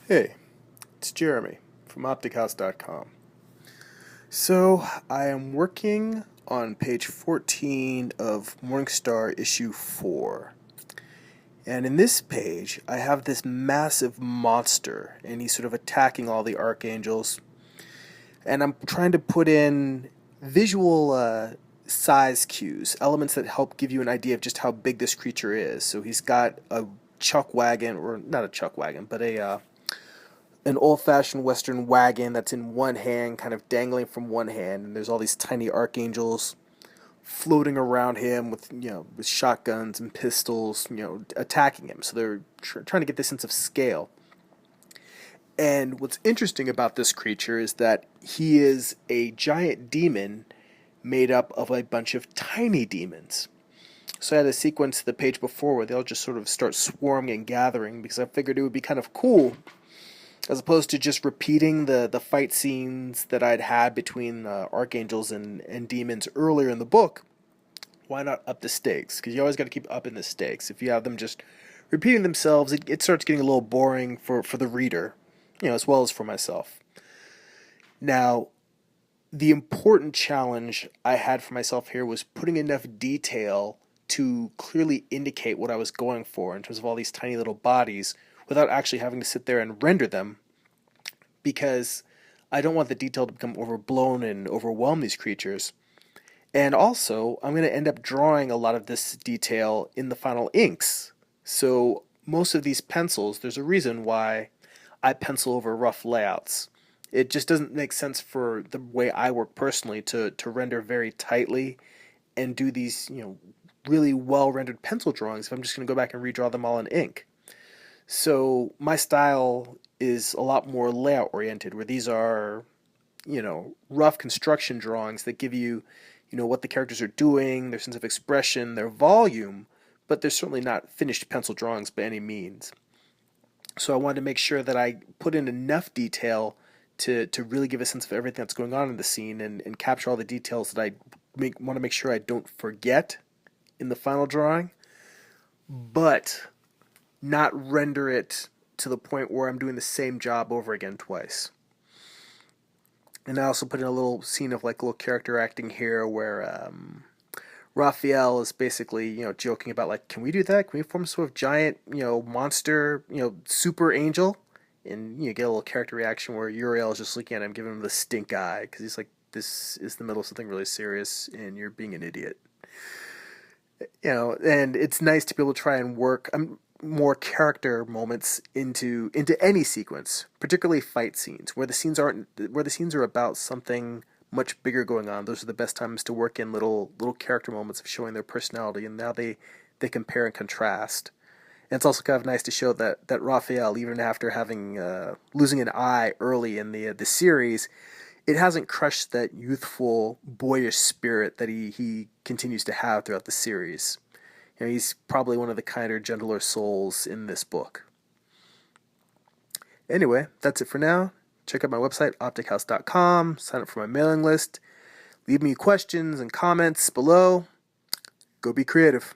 Hey, it's Jeremy from OpticHouse.com. So, I am working on page 14 of Morningstar issue 4. And in this page, I have this massive monster, and he's sort of attacking all the archangels. And I'm trying to put in visual size cues, elements that help give you an idea of just how big this creature is. So he's got a chuck wagon, or not a chuck wagon, but an old-fashioned Western wagon that's in one hand, kind of dangling from one hand, and there's all these tiny archangels floating around him with shotguns and pistols, attacking him. So they're trying to get this sense of scale. And what's interesting about this creature is that he is a giant demon made up of a bunch of tiny demons. So I had a sequence the page before where they'll just sort of start swarming and gathering because I figured it would be kind of cool as opposed to just repeating the fight scenes that I'd had between archangels and demons earlier in the book. Why not up the stakes? Because you always got to keep upping the stakes. If you have them just repeating themselves, it starts getting a little boring for the reader, as well as for myself. Now, the important challenge I had for myself here was putting enough detail to clearly indicate what I was going for in terms of all these tiny little bodies without actually having to sit there and render them, because I don't want the detail to become overblown and overwhelm these creatures. And also, I'm going to end up drawing a lot of this detail in the final inks. So most of these pencils, there's a reason why I pencil over rough layouts. It just doesn't make sense for the way I work personally to render very tightly and do these, really well-rendered pencil drawings if I'm just going to go back and redraw them all in ink. So my style is a lot more layout oriented, where these are, rough construction drawings that give you, what the characters are doing, their sense of expression, their volume, but they're certainly not finished pencil drawings by any means. So I wanted to make sure that I put in enough detail to really give a sense of everything that's going on in the scene and capture all the details that I want to make sure I don't forget in the final drawing, but not render it to the point where I'm doing the same job over again twice. And I also put in a little scene of little character acting here where Raphael is basically, joking about can we do that? Can we form sort of giant, monster, super angel? And you get a little character reaction where Uriel is just looking at him, giving him the stink eye, because he's like, this is the middle of something really serious and you're being an idiot. And it's nice to be able to try and work more character moments into any sequence, particularly fight scenes where the scenes are about something much bigger going on. Those are the best times to work in little character moments of showing their personality and how they compare and contrast. And it's also kind of nice to show that Raphael, even after having losing an eye early in the series, it hasn't crushed that youthful, boyish spirit that he continues to have throughout the series. He's probably one of the kinder, gentler souls in this book. Anyway, that's it for now. Check out my website, optichouse.com. Sign up for my mailing list. Leave me questions and comments below. Go be creative.